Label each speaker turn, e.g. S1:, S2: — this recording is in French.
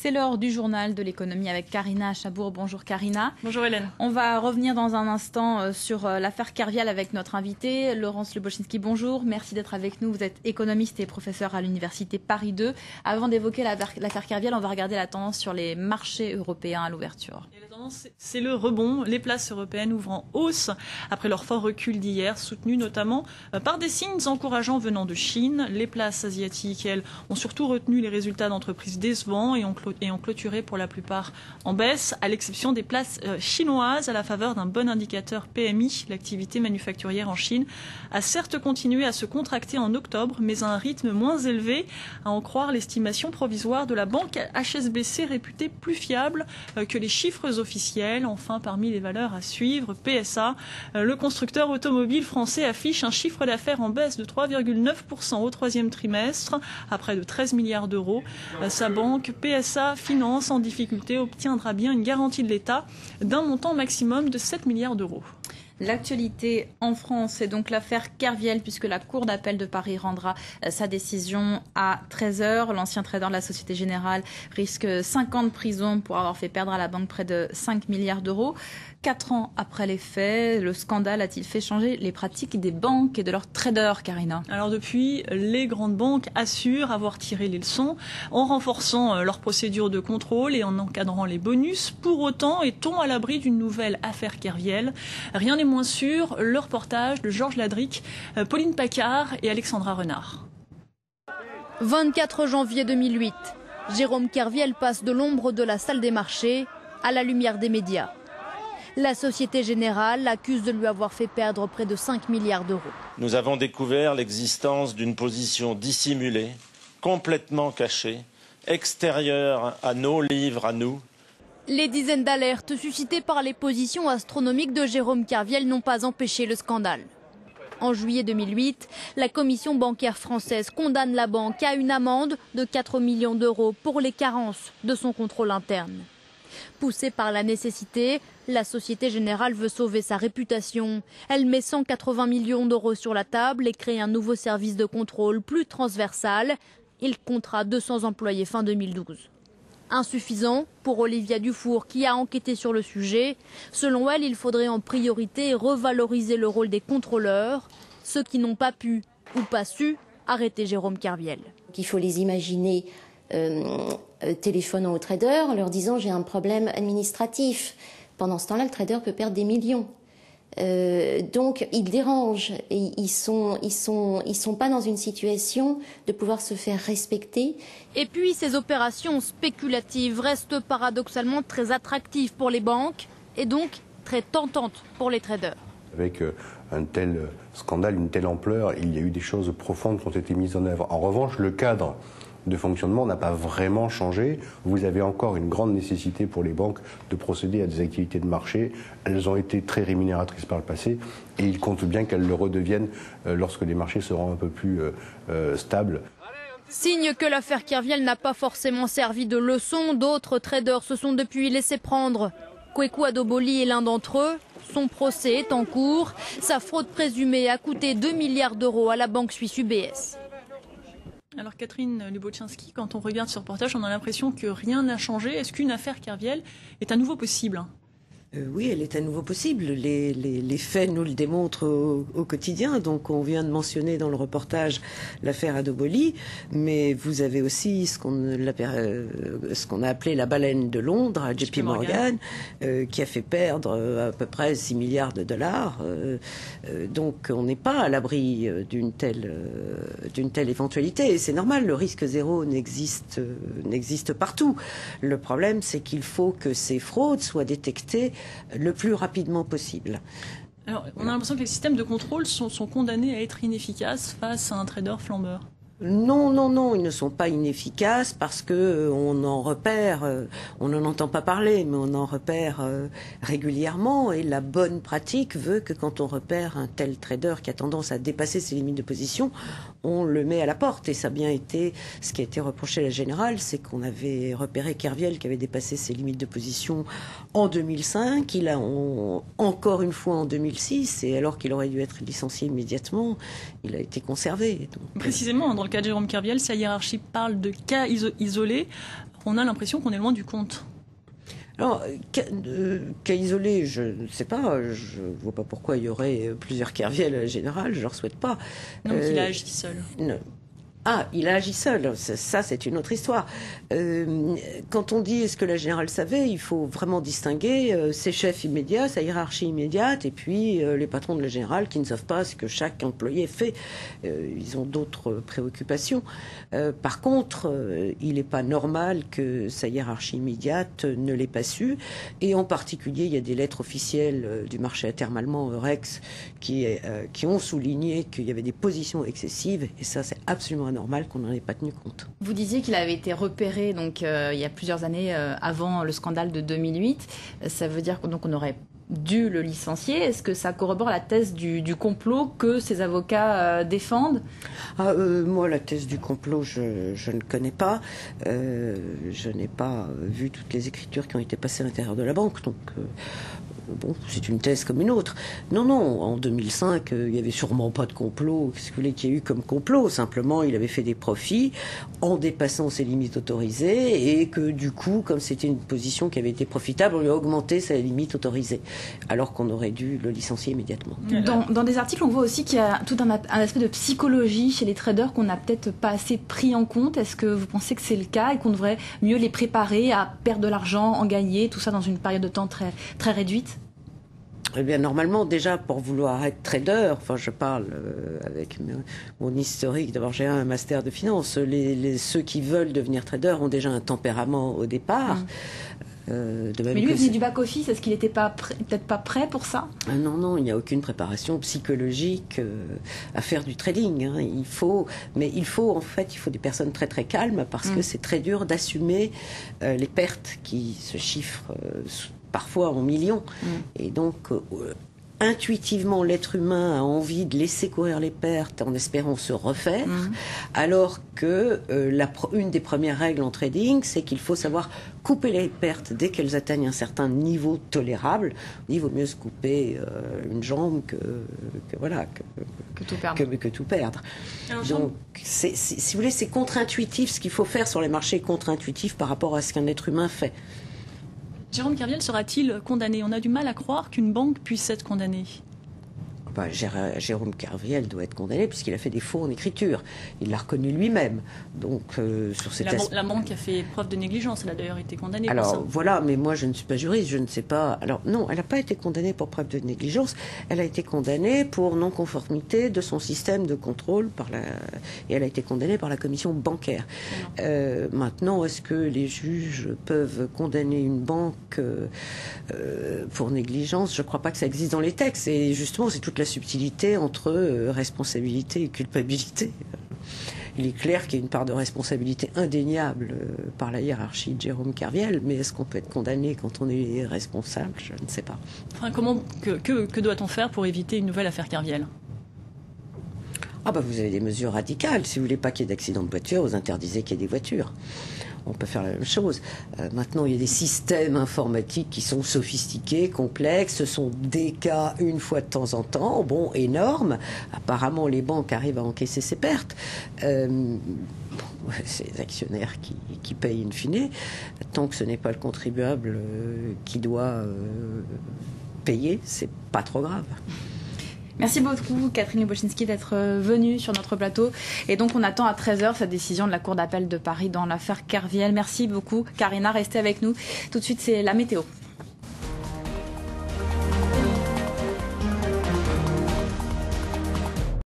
S1: C'est l'heure du journal de l'économie avec Karina Chabour. Bonjour Karina.
S2: Bonjour Hélène.
S1: On va revenir dans un instant sur l'affaire Kerviel avec notre invité, Laurence Lubochinski. Bonjour, merci d'être avec nous. Vous êtes économiste et professeur à l'université Paris 2. Avant d'évoquer l'affaire Kerviel, on va regarder la tendance sur les marchés européens à l'ouverture.
S2: La tendance, c'est le rebond. Les places européennes ouvrent en hausse après leur fort recul d'hier, soutenu notamment par des signes encourageants venant de Chine. Les places asiatiques, elles, ont surtout retenu les résultats d'entreprises décevants et ont clôturé pour la plupart en baisse, à l'exception des places chinoises à la faveur d'un bon indicateur PMI. L'activité manufacturière en Chine a certes continué à se contracter en octobre, mais à un rythme moins élevé, à en croire l'estimation provisoire de la banque HSBC, réputée plus fiable que les chiffres officiels. Enfin, parmi les valeurs à suivre, PSA, le constructeur automobile français affiche un chiffre d'affaires en baisse de 3,9% au troisième trimestre, à près de 13 milliards d'euros. Sa banque PSA Finance en difficulté obtiendra bien une garantie de l'État d'un montant maximum de 7 milliards d'euros.
S1: L'actualité en France, c'est donc l'affaire Kerviel, puisque la Cour d'appel de Paris rendra sa décision à 13h. L'ancien trader de la Société Générale risque 5 ans de prison pour avoir fait perdre à la banque près de 5 milliards d'euros. 4 ans après les faits, le scandale a-t-il fait changer les pratiques des banques et de leurs traders, Karina?
S2: Alors depuis, les grandes banques assurent avoir tiré les leçons en renforçant leurs procédures de contrôle et en encadrant les bonus. Pour autant, est-on à l'abri d'une nouvelle affaire Kerviel? Rien n'est moins sûr. Le reportage de Georges Ladric, Pauline Paccard et Alexandra Renard.
S3: 24 janvier 2008, Jérôme Kerviel passe de l'ombre de la salle des marchés à la lumière des médias. La Société Générale l'accuse de lui avoir fait perdre près de 5 milliards d'euros.
S4: Nous avons découvert l'existence d'une position dissimulée, complètement cachée, extérieure à nos livres, à nous.
S3: Les dizaines d'alertes suscitées par les positions astronomiques de Jérôme Kerviel n'ont pas empêché le scandale. En juillet 2008, la Commission bancaire française condamne la banque à une amende de 4 millions d'euros pour les carences de son contrôle interne. Poussée par la nécessité, la Société Générale veut sauver sa réputation. Elle met 180 millions d'euros sur la table et crée un nouveau service de contrôle plus transversal. Il comptera 200 employés fin 2012. Insuffisant pour Olivia Dufour qui a enquêté sur le sujet. Selon elle, il faudrait en priorité revaloriser le rôle des contrôleurs, ceux qui n'ont pas pu ou pas su arrêter Jérôme Kerviel.
S5: Il faut les imaginer téléphonant au trader, leur disant j'ai un problème administratif. Pendant ce temps-là, le trader peut perdre des millions. Donc ils dérangent et ils sont pas dans une situation de pouvoir se faire respecter.
S3: Et puis ces opérations spéculatives restent paradoxalement très attractives pour les banques et donc très tentantes pour les traders.
S6: Avec un tel scandale, une telle ampleur, il y a eu des choses profondes qui ont été mises en œuvre. En revanche, le cadre de fonctionnement n'a pas vraiment changé. Vous avez encore une grande nécessité pour les banques de procéder à des activités de marché. Elles ont été très rémunératrices par le passé et ils comptent bien qu'elles le redeviennent lorsque les marchés seront un peu plus stables.
S3: Signe que l'affaire Kerviel n'a pas forcément servi de leçon. D'autres traders se sont depuis laissés prendre. Kweku Adoboli est l'un d'entre eux. Son procès est en cours. Sa fraude présumée a coûté 2 milliards d'euros à la banque suisse UBS.
S2: Alors Catherine Lubochinski, quand on regarde ce reportage, on a l'impression que rien n'a changé. Est-ce qu'une affaire Kerviel est à nouveau possible ?
S7: Oui, elle est à nouveau possible. Les faits nous le démontrent au quotidien. Donc, on vient de mentionner dans le reportage l'affaire Adoboli, mais vous avez aussi ce qu'on a appelé la baleine de Londres, à JP Morgan, qui a fait perdre à peu près 6 milliards de dollars. Donc, on n'est pas à l'abri d'une telle éventualité. Et c'est normal, le risque zéro n'existe partout. Le problème, c'est qu'il faut que ces fraudes soient détectées le plus rapidement possible.
S2: Alors, on a l'impression que les systèmes de contrôle sont condamnés à être inefficaces face à un trader flambeur.
S7: Non, ils ne sont pas inefficaces parce que on en repère, on n'en entend pas parler, mais on en repère régulièrement et la bonne pratique veut que quand on repère un tel trader qui a tendance à dépasser ses limites de position, on le met à la porte. Et ça a bien été ce qui a été reproché à la Générale, c'est qu'on avait repéré Kerviel qui avait dépassé ses limites de position en 2005, il a encore une fois en 2006, et alors qu'il aurait dû être licencié immédiatement, il a été conservé. Donc,
S2: précisément, dans le cas de Jérôme Kerviel, sa hiérarchie parle de cas isolés. On a l'impression qu'on est loin du compte.
S7: Alors, cas isolé, je ne sais pas. Je ne vois pas pourquoi il y aurait plusieurs Kerviel à la générale. Je ne leur souhaite pas.
S2: Donc il a agi seul.
S7: Non. Ah, il a agi seul. Ça, c'est une autre histoire. Quand on dit est-ce que la générale savait, il faut vraiment distinguer ses chefs immédiats, sa hiérarchie immédiate, et puis les patrons de la générale qui ne savent pas ce que chaque employé fait. Ils ont d'autres préoccupations. Par contre, il n'est pas normal que sa hiérarchie immédiate ne l'ait pas su. Et en particulier, il y a des lettres officielles du marché à terme allemand, Eurex, qui ont souligné qu'il y avait des positions excessives. Et ça, c'est absolument normal qu'on n'en ait pas tenu compte.
S1: Vous disiez qu'il avait été repéré donc, il y a plusieurs années avant le scandale de 2008. Ça veut dire qu'on aurait dû le licencier. Est-ce que ça corrobore la thèse du complot que ses avocats défendent ?
S7: Moi, la thèse du complot, je ne connais pas. Je n'ai pas vu toutes les écritures qui ont été passées à l'intérieur de la banque. Donc, bon, c'est une thèse comme une autre. Non, en 2005, il n'y avait sûrement pas de complot. Qu'est-ce que vous voulez qu'il y ait eu comme complot ? Simplement, il avait fait des profits en dépassant ses limites autorisées et que du coup, comme c'était une position qui avait été profitable, on lui a augmenté sa limite autorisée, alors qu'on aurait dû le licencier immédiatement.
S1: Dans des articles, on voit aussi qu'il y a tout un aspect de psychologie chez les traders qu'on n'a peut-être pas assez pris en compte. Est-ce que vous pensez que c'est le cas et qu'on devrait mieux les préparer à perdre de l'argent, en gagner, tout ça dans une période de temps très, très réduite ?
S7: Eh bien, normalement, déjà, pour vouloir être trader, enfin, je parle avec mon historique, d'abord j'ai un master de finance, ceux qui veulent devenir trader ont déjà un tempérament au départ.
S1: Mais lui, il venait du back-office, est-ce qu'il n'était peut-être pas prêt pour ça ?
S7: Non, il n'y a aucune préparation psychologique à faire du trading. Hein. Il faut des personnes très très calmes parce que c'est très dur d'assumer les pertes qui se chiffrent parfois en millions. Et donc, intuitivement, l'être humain a envie de laisser courir les pertes en espérant se refaire, alors que une des premières règles en trading, c'est qu'il faut savoir couper les pertes dès qu'elles atteignent un certain niveau tolérable. Il vaut mieux se couper une jambe que tout perdre. Alors, donc, si vous voulez, c'est contre-intuitif. Ce qu'il faut faire sur les marchés est contre-intuitif par rapport à ce qu'un être humain fait.
S2: Jérôme Kerviel sera-t-il condamné ? On a du mal à croire qu'une banque puisse être condamnée.
S7: Jérôme Kerviel doit être condamné puisqu'il a fait des faux en écriture. Il l'a reconnu lui-même. Donc, sur cette
S2: la banque a fait preuve de négligence. Elle a d'ailleurs été condamnée pour ça.
S7: Alors voilà, mais moi je ne suis pas juriste, je ne sais pas. Alors non, elle n'a pas été condamnée pour preuve de négligence. Elle a été condamnée pour non-conformité de son système de contrôle et elle a été condamnée par la commission bancaire. Maintenant, est-ce que les juges peuvent condamner une banque pour négligence ? Je ne crois pas que ça existe dans les textes. Et justement, c'est toute la subtilité entre responsabilité et culpabilité. Il est clair qu'il y a une part de responsabilité indéniable par la hiérarchie de Jérôme Kerviel, mais est-ce qu'on peut être condamné quand on est responsable ? Je ne sais pas.
S2: Enfin, que doit-on faire pour éviter une nouvelle affaire Kerviel ?
S7: Vous avez des mesures radicales. Si vous voulez pas qu'il y ait d'accident de voiture, vous interdisez qu'il y ait des voitures. On peut faire la même chose. Maintenant, il y a des systèmes informatiques qui sont sophistiqués, complexes. Ce sont des cas une fois de temps en temps, énormes. Apparemment, les banques arrivent à encaisser ces pertes. C'est les actionnaires qui payent in fine. Tant que ce n'est pas le contribuable qui doit payer, c'est pas trop grave.
S1: Merci beaucoup, Catherine Lubochinski, d'être venue sur notre plateau. Et donc, on attend à 13h cette décision de la Cour d'appel de Paris dans l'affaire Kerviel. Merci beaucoup, Karina. Restez avec nous. Tout de suite, c'est la météo.